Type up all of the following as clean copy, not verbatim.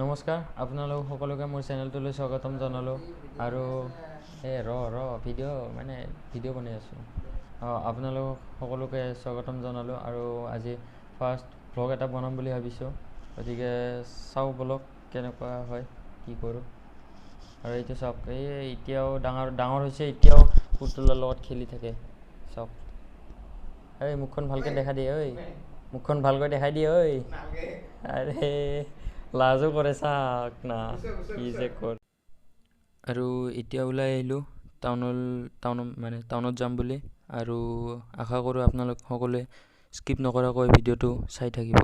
নমস্কাৰ, আপোনালোক সকলোকে মোৰ চেনেলটোলৈ স্বাগতম জনালোঁ। আৰু ভিডিঅ' বনাই আছোঁ। আপোনালোক সকলোকে স্বাগতম জনালোঁ আৰু আজি ফাৰ্ষ্ট ভ্লগ এটা বনাম বুলি ভাবিছোঁ। গতিকে চাওঁ বলক কেনেকুৱা হয়, কি কৰোঁ। আৰু এইটো চাওক, এতিয়াও ডাঙৰ হৈছে, এতিয়াও পুতলাৰ লগত খেলি থাকে। চাওক, মুখখন ভালকৈ দেখা দিয়ে, মুখখন ভালকৈ দেখাই দিয়ে। আৰে লাজো কৰে, চাওক না কি যে কৰ। আৰু এতিয়া ওলাই আহিলোঁ টাউনত যাম বুলি। আৰু আশা কৰোঁ আপোনালোক সকলোৱে স্কিপ নকৰাকৈ ভিডিঅ'টো চাই থাকিব।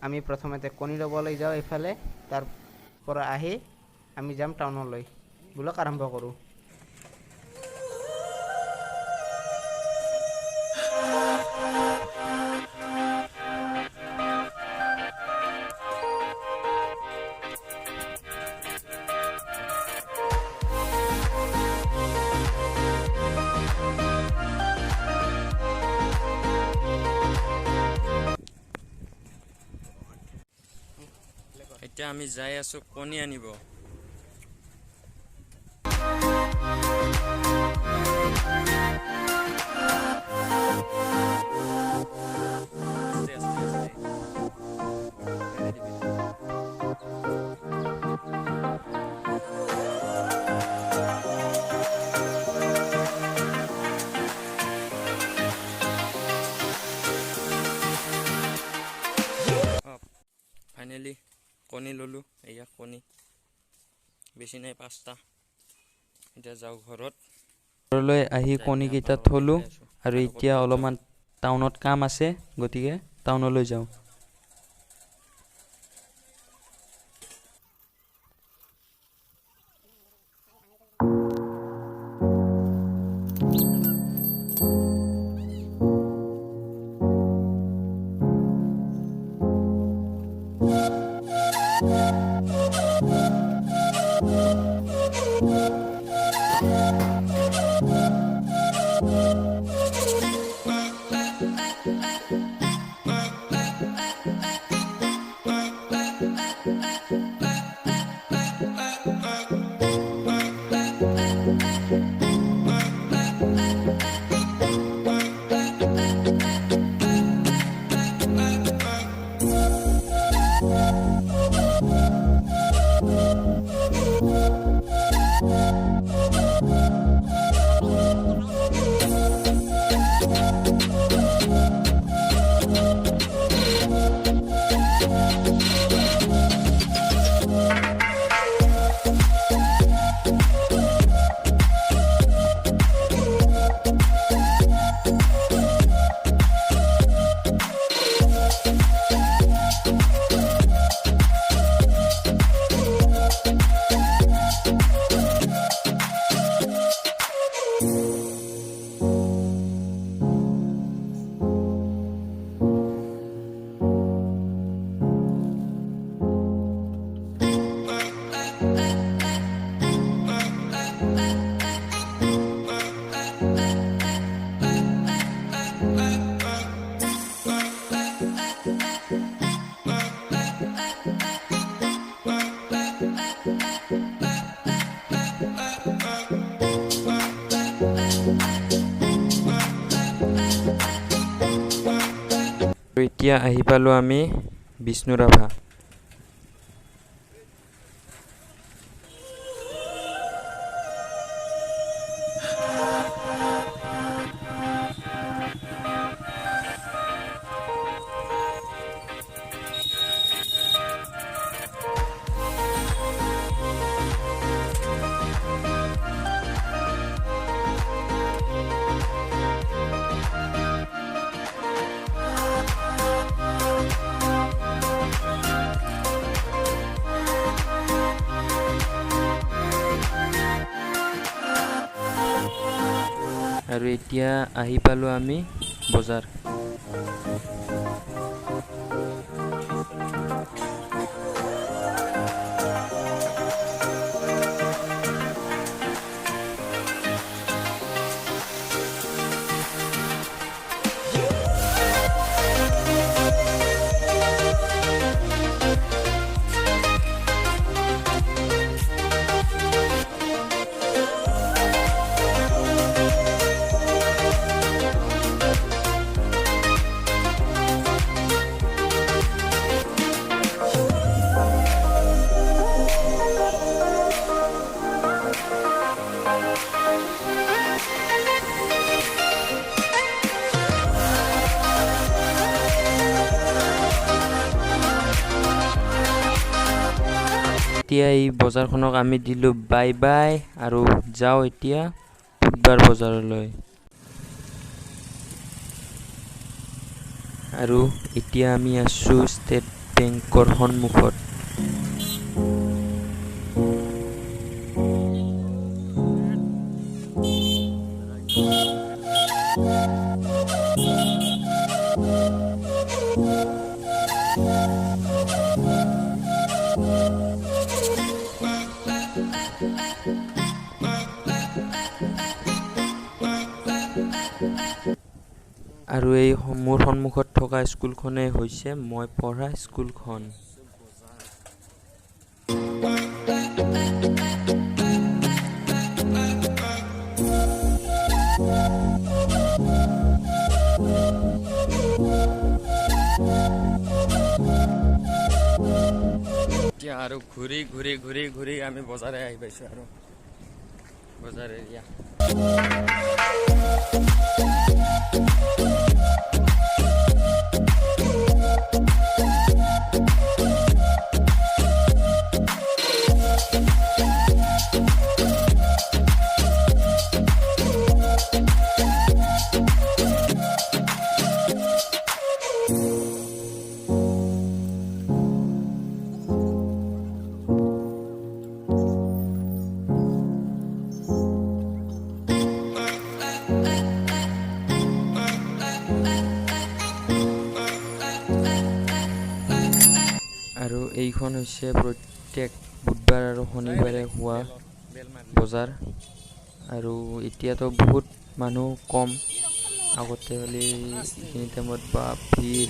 আমি প্ৰথমতে কণী ল'বলৈ যাওঁ এইফালে, তাৰ পৰা আহি আমি যাম টাউনলৈ। ব'লক আৰম্ভ কৰোঁ। এতিয়া আমি যাই আছোঁ কণী আনিব। ফাইনেলি কণী ল'লোঁ। এয়া কণী, বেছি নাই, 5টা। এতিয়া যাওঁ ঘৰলৈ আহি কণীকেইটা থলোঁ। আৰু এতিয়া অলপমান টাউনত কাম আছে, গতিকে টাউনলৈ যাওঁ। এতিয়া আহি পালোঁ আমি বিষ্ণুৰাভা। আৰু এতিয়া আহি পালোঁ আমি বজাৰ। এতিয়া এই বজাৰখনক আমি দিলোঁ বাই বাই আৰু যাওঁ এতিয়া বুধবাৰ বজাৰলৈ। আৰু এতিয়া আমি আছোঁ ষ্টেট বেংকৰ সন্মুখত। আৰু এই মোৰ সন্মুখত থকা স্কুলখনেই হৈছে মই পঢ়া স্কুলখন। এতিয়া আৰু ঘূৰি ঘূৰি ঘূৰি ঘূৰি আমি বজাৰে আহি পাইছোঁ আৰু বজাৰ এৰিয়া। আৰু এইখন হৈছে প্ৰত্যেক বুধবাৰ আৰু শনিবাৰে হোৱা বজাৰ। আৰু এতিয়াতো বহুত মানুহ কম, আগতে হ'লে এইখিনি টাইমত বা ভিৰ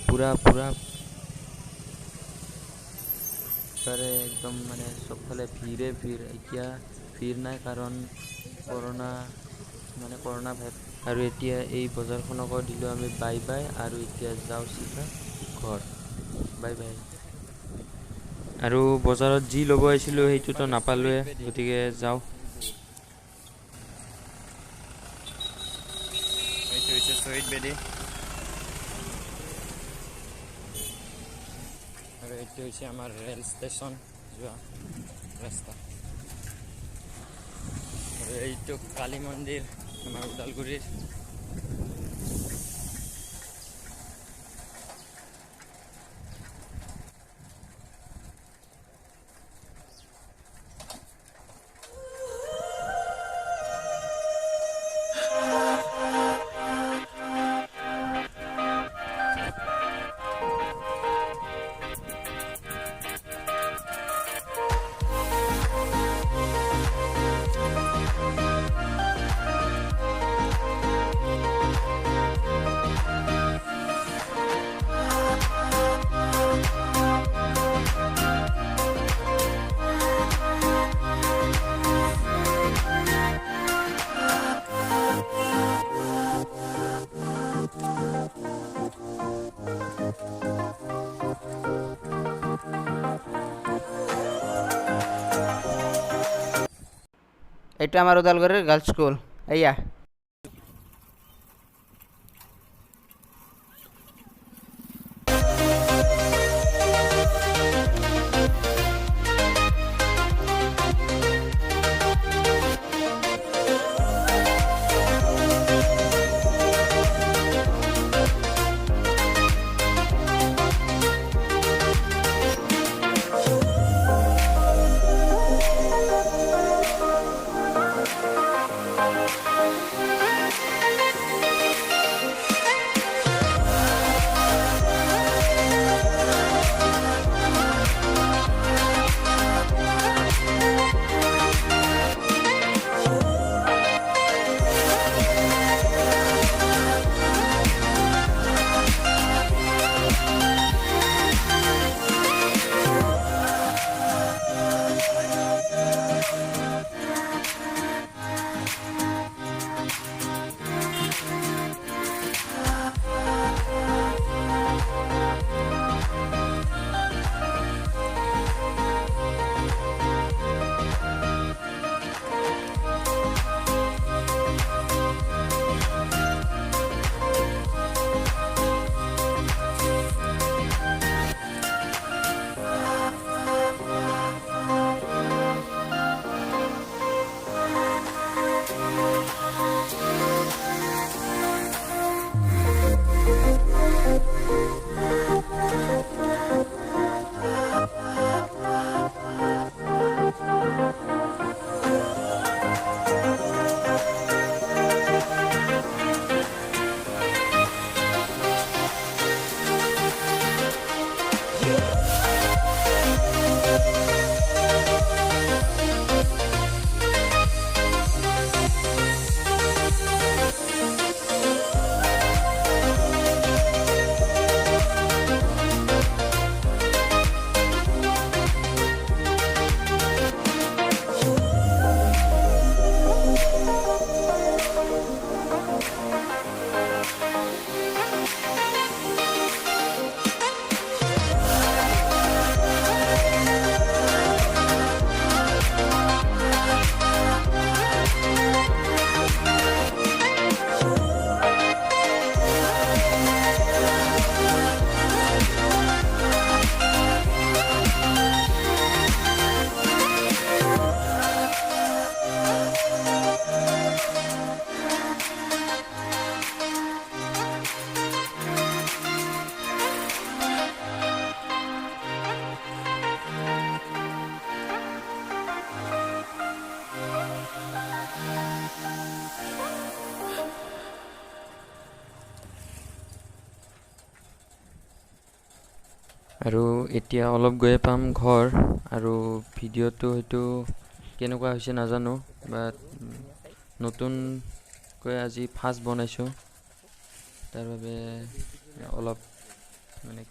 পুৰা একদম মানে চবফালে ভিৰ। এতিয়া ভিৰ নাই কাৰণ কৰোণা ভাইৰাছ। আৰু এতিয়া এই বজাৰখনকো দিলোঁ আমি বাই বাই আৰু এতিয়া যাওঁ চিধা ঘৰ। Bye bye. আৰু বজাৰত যি ল'ব আহিছিলোঁ সেইটোতো নাপালোৱে, গতিকে যাওঁ। এইটো হৈছে শ্বহীদ বেদী আৰু এইটো হৈছে আমাৰ ৰেল ষ্টেচন যোৱা ৰাস্তা। আৰু এইটো কালী মন্দিৰ আমাৰ ওদালগুৰিৰ। এটা আমাৰ ওদালগুড়িৰ গাৰ্লস স্কুল। এইয়া আৰু এতিয়া অলপ গৈয়ে পাম ঘৰ। আৰু ভিডিঅ'টো হয়তো কেনেকুৱা হৈছে নাজানো, বাট নতুনকৈ আজি ফাৰ্ষ্ট বনাইছোঁ, তাৰ বাবে অলপ মানে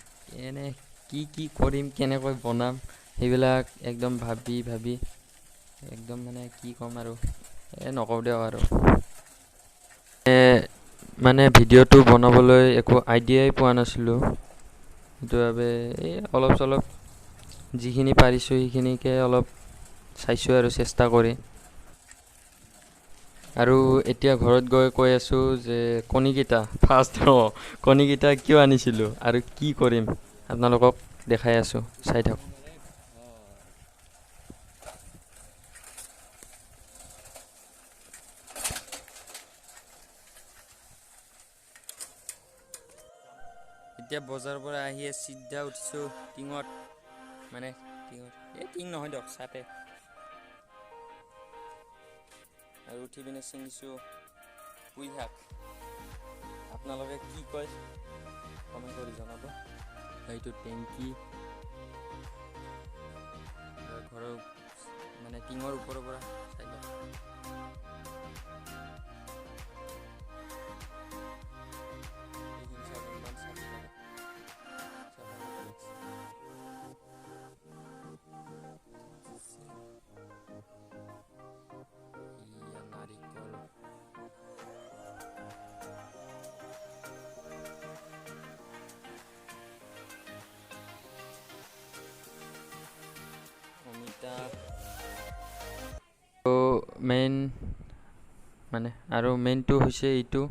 এনে কি কৰিম, কেনেকৈ বনাম সেইবিলাক একদম ভাবি একদম মানে কি ক'ম আৰু নকওঁ দিয়ক আৰু। মানে ভিডিঅ'টো বনাবলৈ একো আইডিয়াই পোৱা নাছিলোঁ, সেইটো বাবে এই অলপ চলপ যিখিনি পাৰিছোঁ সেইখিনিকে অলপ চাইছোঁ আৰু চেষ্টা কৰি। আৰু এতিয়া ঘৰত গৈ কৈ আছোঁ যে কণীকেইটা কণীকেইটা কিয় আনিছিলোঁ আৰু কি কৰিম আপোনালোকক দেখাই আছোঁ, চাই থাকক। এতিয়া বজাৰৰ পৰা আহি চিধা উঠিছোঁ টিঙত, মানে টিং নহয় দিয়ক, ছাতে। আৰু উঠি পিনে ছিঙিছোঁ পুই শাক। আপোনালোকে কি কয় কমেণ্ট কৰি জনাব। এইটো টেংকি, ঘৰৰ মানে টিঙৰ ওপৰৰ পৰা চাই লওক। নাৰিকল, অমিতা, মেইনটো হৈছে এইটো,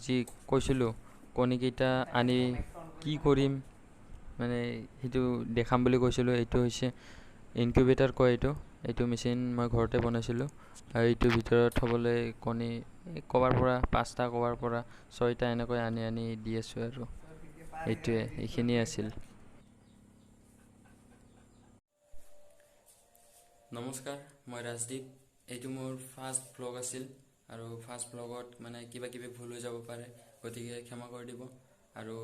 যি কৈছিলোঁ কণীকেইটা আনি কি কৰিম মানে সেইটো দেখাম বুলি কৈছিলোঁ। এইটো হৈছে ইনকিউবেটাৰ কয় এইটো মেচিন মই ঘৰতে বনাইছিলোঁ। আৰু এইটোৰ ভিতৰত থ'বলৈ কণী ক'ৰবাৰ পৰা 5টা, ক'ৰবাৰ পৰা 6টা এনেকৈ আনি দি আছোঁ আৰু এইখিনিয়ে আছিল। নমস্কাৰ, মই ৰাজদীপ। এইটো মোৰ ফাৰ্ষ্ট ভ্লগ আছিল, আৰু ফাৰ্ষ্ট ভ্লগত মানে কিবা কিবি ভুল হৈ যাব পাৰে, গতিকে ক্ষমা কৰি দিব। আৰু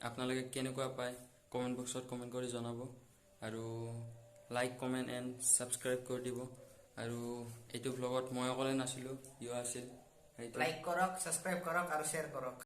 আপোনালোকে কেনেকুৱা পায় কমেণ্ট বক্সত কমেণ্ট কৰি জনাব, আৰু লাইক, কমেণ্ট এণ্ড ছাবস্ক্ৰাইব কৰি দিব। আৰু এইটো ভ্লগত মই অকলে নাছিলোঁ, ইও আছিল। লাইক কৰক, ছাবস্ক্ৰাইব কৰক আৰু শ্বেয়াৰ কৰক।